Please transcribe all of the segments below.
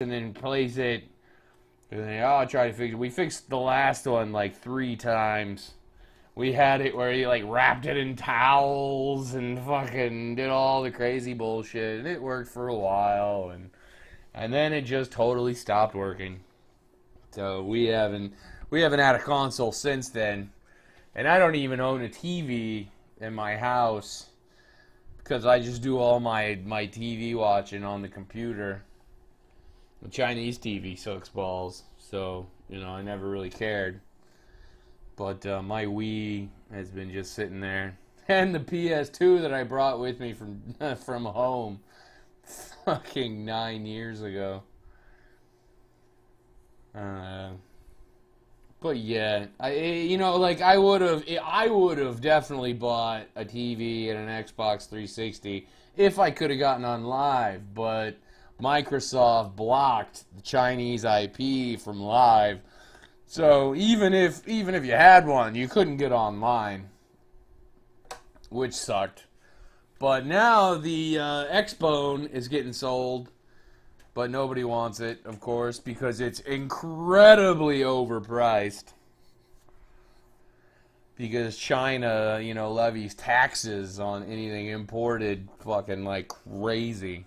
and then plays it. And then, oh, I try to fix it. We fixed the last one like 3 times. We had it where he like wrapped it in towels and fucking did all the crazy bullshit, and it worked for a while, and then it just totally stopped working. So we haven't had a console since then, and I don't even own a TV in my house because I just do all my TV watching on the computer. The Chinese TV sucks balls, so I never really cared. But my Wii has been just sitting there, and the PS2 that I brought with me from from home, fucking 9 years ago. Uh, but yeah, I would have definitely bought a TV and an Xbox 360 if I could have gotten on live, but Microsoft blocked the Chinese IP from live. So even if you had one, you couldn't get online, which sucked. But now the Xbone is getting sold, but nobody wants it, of course, because it's incredibly overpriced. Because China, levies taxes on anything imported fucking like crazy.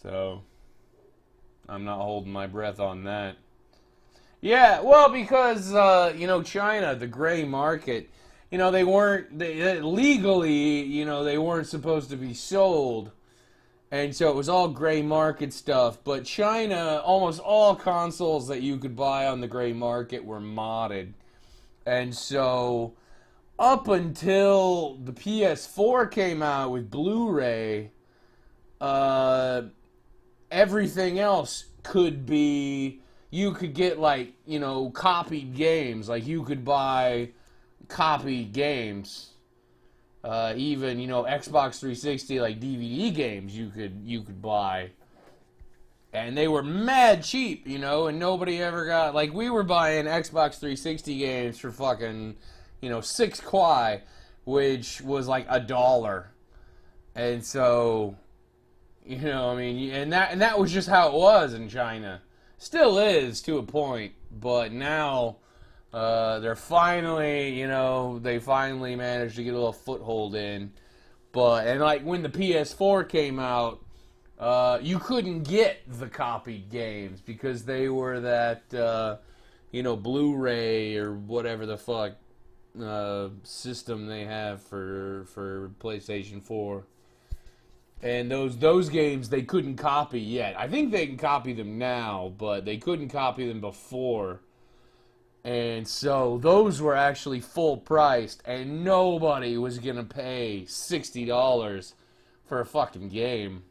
So I'm not holding my breath on that. Yeah, well, because China, the gray market, legally, they weren't supposed to be sold, and so it was all gray market stuff. But China, almost all consoles that you could buy on the gray market were modded, and so up until the PS4 came out with Blu-ray, uh, everything else could be, you could get like copied games, like you could buy copied games, even Xbox 360 like DVD games you could buy, and they were mad cheap, and nobody ever got, like, we were buying Xbox 360 games for fucking 6 kwai, which was like $1, and so I mean, and that was just how it was in China. Still is to a point, but now they're finally, they finally managed to get a little foothold in. And like when the PS4 came out, you couldn't get the copied games because they were that Blu-ray or whatever the fuck system they have for PlayStation 4. And those games they couldn't copy yet. I think they can copy them now, but they couldn't copy them before. And so those were actually full priced, and nobody was gonna pay $60 for a fucking game.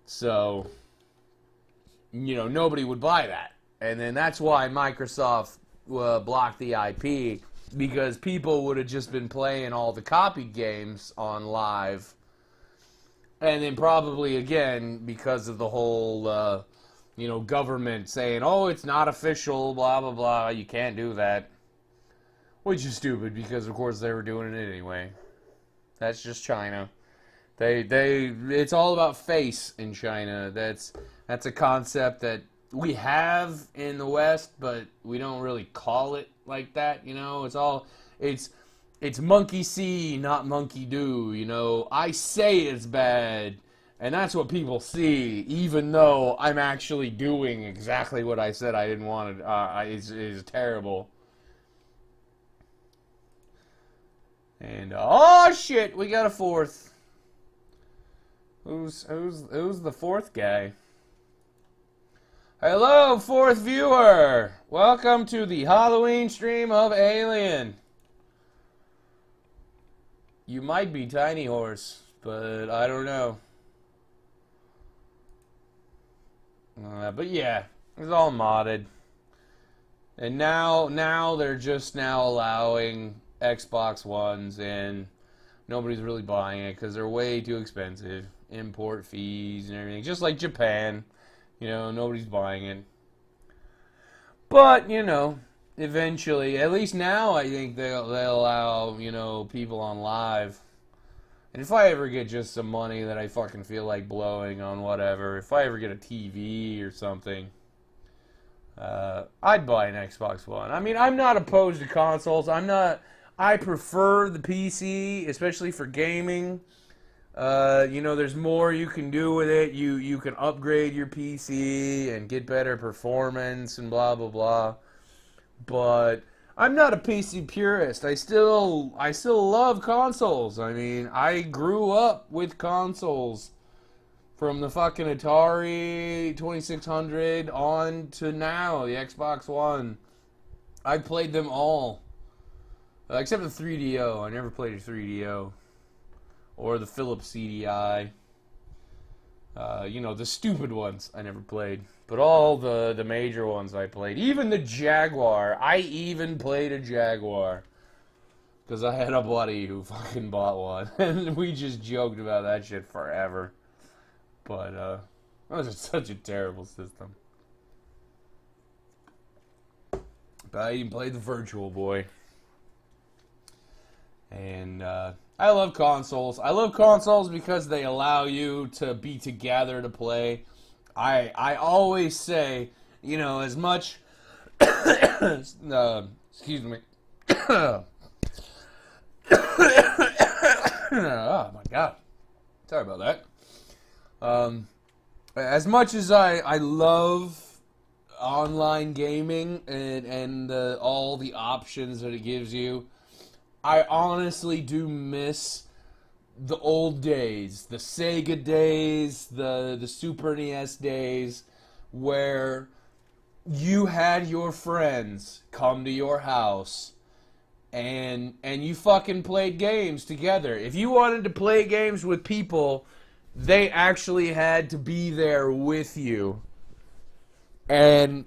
So nobody would buy that, and then that's why Microsoft blocked the IP, because people would have just been playing all the copied games on live. And then probably, again, because of the whole, government saying, oh, it's not official, blah, blah, blah, you can't do that. Which is stupid, because, of course, they were doing it anyway. That's just China. It's all about face in China. That's a concept that we have in the West, but we don't really call it like that, It's monkey see, not monkey do, I say it's bad, and that's what people see, even though I'm actually doing exactly what I said I didn't want to. It's terrible. And, oh shit, we got a fourth. Who's the fourth guy? Hello, fourth viewer! Welcome to the Halloween stream of Alien. You might be Tiny Horse, but I don't know. But yeah, it's all modded. And now they're just now allowing Xbox Ones, and nobody's really buying it because they're way too expensive. Import fees and everything. Just like Japan. Nobody's buying it. But, eventually, at least now, I think they'll allow, people on live. And if I ever get just some money that I fucking feel like blowing on whatever, if I ever get a TV or something, I'd buy an Xbox One. I mean, I'm not opposed to consoles. I prefer the PC, especially for gaming. There's more you can do with it. You can upgrade your PC and get better performance and blah blah blah. But I'm not a PC purist. I still love consoles. I mean, I grew up with consoles from the fucking Atari 2600 on to now, the Xbox One. I played them all. Except the 3DO. I never played a 3DO. Or the Philips CDI. The stupid ones I never played. But all the major ones I played. Even the Jaguar. I even played a Jaguar. Because I had a buddy who fucking bought one. And we just joked about that shit forever. But, that was such a terrible system. But I even played the Virtual Boy. And, I love consoles. I love consoles because they allow you to be together to play. I always say, as much... excuse me. Oh, my God. Sorry about that. As much as I love online gaming and all the options that it gives you, I honestly do miss the old days, the Sega days, the Super NES days, where you had your friends come to your house and you fucking played games together. If you wanted to play games with people, they actually had to be there with you. And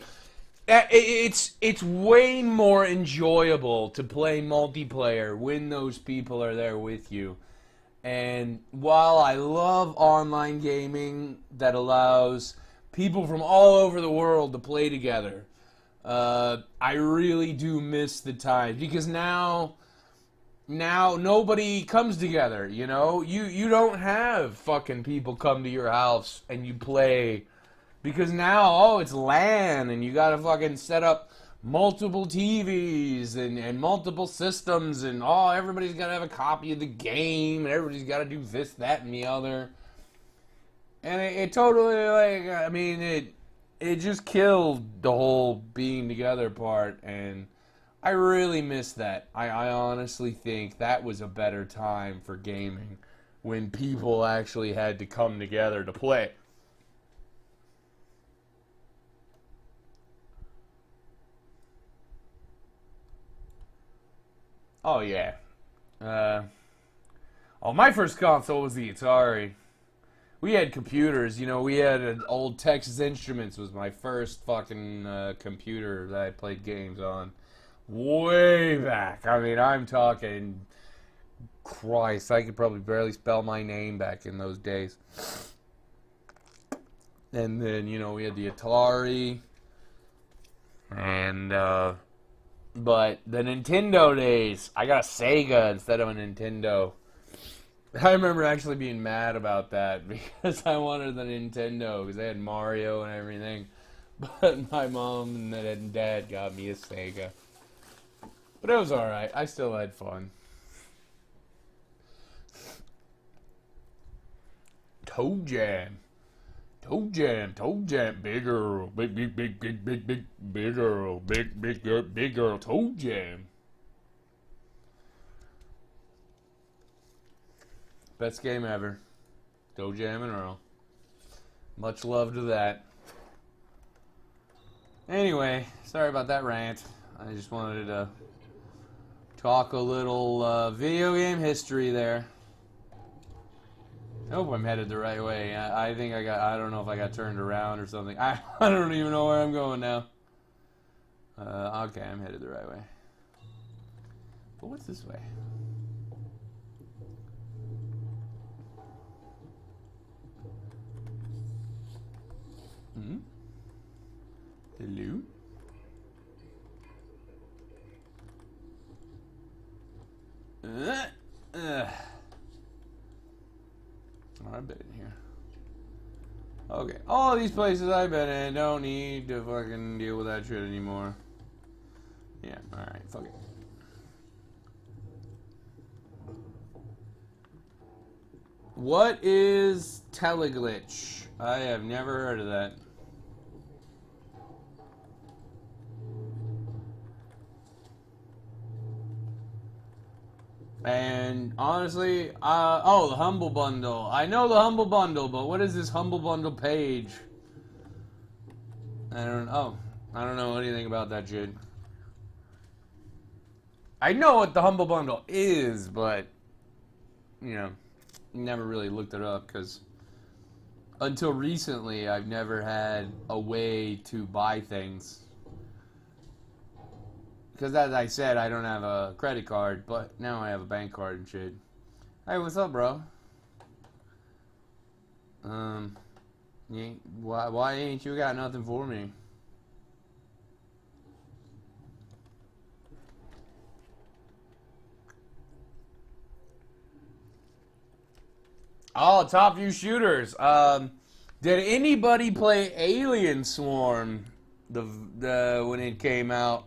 it's way more enjoyable to play multiplayer when those people are there with you. And while I love online gaming that allows people from all over the world to play together, I really do miss the time. Because now nobody comes together, you don't have fucking people come to your house and you play. Because now, it's LAN, and you gotta fucking set up multiple TVs and multiple systems, and everybody's gotta have a copy of the game, and everybody's gotta do this, that, and the other. And it totally, it just killed the whole being together part, and I really miss that. I honestly think that was a better time for gaming, when people actually had to come together to play. Oh, yeah. My first console was the Atari. We had computers, we had an old Texas Instruments was my first fucking computer that I played games on. Way back. I mean, I'm talking, Christ, I could probably barely spell my name back in those days. And then, we had the Atari. And, but the Nintendo days, I got a Sega instead of a Nintendo. I remember actually being mad about that because I wanted the Nintendo because they had Mario and everything. But my mom and dad got me a Sega. But it was alright. I still had fun. Toe Jam. Toe Jam, big girl, big girl, big girl, Toe Jam. Best game ever. Toe Jam and Earl. Much love to that. Anyway, sorry about that rant. I just wanted to talk a little video game history there. I hope I'm headed the right way. I think I don't know if I got turned around or something. I don't even know where I'm going now. Okay, I'm headed the right way. But what's this way? Hello? Okay, all these places I've been in don't need to fucking deal with that shit anymore. Yeah, alright, fuck it. What is teleglitch? I have never heard of that. And honestly, oh, the Humble Bundle. I know the Humble Bundle, but what is this Humble Bundle page? I don't know anything about that shit. I know what the Humble Bundle is, but, you know, never really looked it up because until recently, I've never had a way to buy things. Because as I said, I don't have a credit card, but now I have a bank card and shit. Hey, what's up, bro? Why ain't you got nothing for me? Oh, top view shooters. Did anybody play Alien Swarm the when it came out?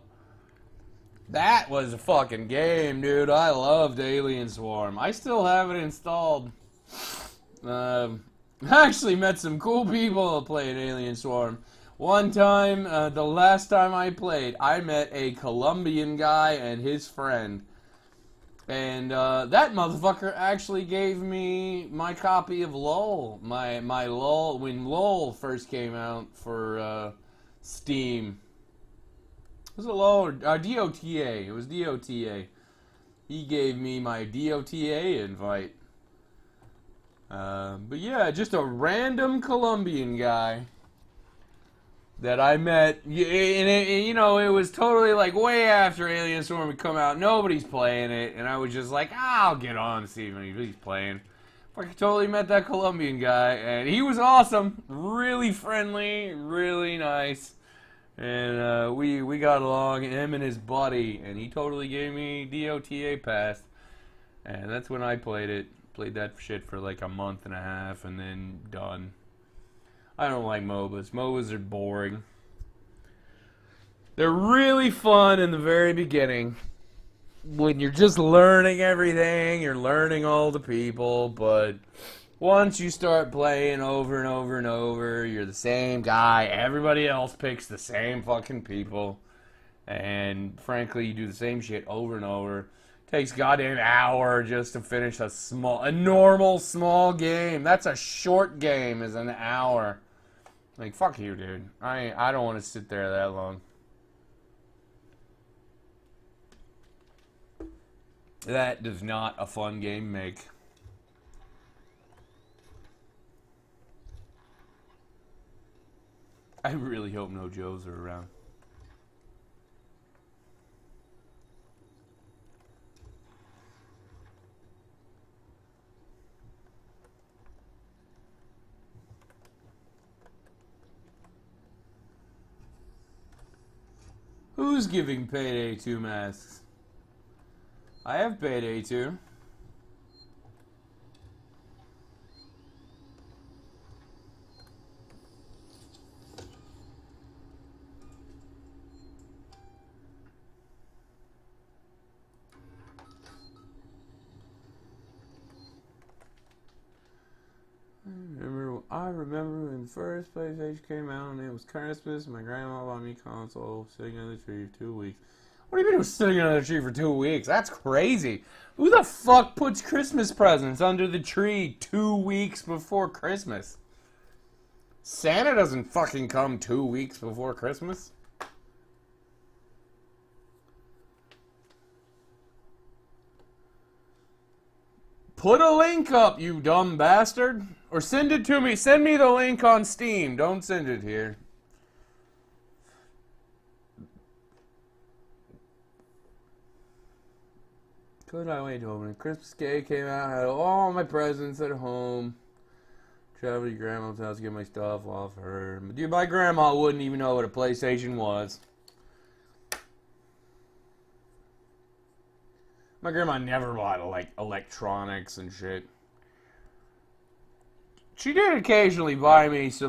That was a fucking game, dude. I loved Alien Swarm. I still have it installed. I actually met some cool people playing Alien Swarm. One time, the last time I played, I met a Colombian guy and his friend. And that motherfucker actually gave me my copy of LOL. My LOL, when LOL first came out for Steam. Was it LOL or DOTA? It was DOTA. He gave me my DOTA invite. But yeah, just a random Colombian guy that I met. And it was totally like way after Alien Storm had come out. Nobody's playing it. And I was just like, I'll get on to see if he's playing. I totally met that Colombian guy. And he was awesome. Really friendly. Really nice. And we got along, him and his buddy, and he totally gave me DOTA pass. And that's when I played it. Played that shit for like a month and a half, and then done. I don't like MOBAs. MOBAs are boring. They're really fun in the very beginning. When you're just learning everything, you're learning all the people, but once you start playing over and over and over, you're the same guy. Everybody else picks the same fucking people. And frankly, you do the same shit over and over. Takes goddamn hour just to finish a normal small game. That's a short game, is an hour. Like, fuck you, dude. I don't want to sit there that long. That does not a fun game make. I really hope no Joes are around. Who's giving Payday 2 masks? I have Payday 2. I remember when the first PlayStation came out and it was Christmas and my grandma bought me a console sitting under the tree for 2 weeks. What do you mean it was sitting under the tree for 2 weeks? That's crazy. Who the fuck puts Christmas presents under the tree 2 weeks before Christmas? Santa doesn't fucking come 2 weeks before Christmas. Put a link up, you dumb bastard. Or send it to me. Send me the link on Steam. Don't send it here. Could I wait to open it? Christmas Day came out. I had all my presents at home. Travel to your grandma's house to get my stuff off her. Dude, my grandma wouldn't even know what a PlayStation was. My grandma never bought like electronics and shit. She did occasionally buy me some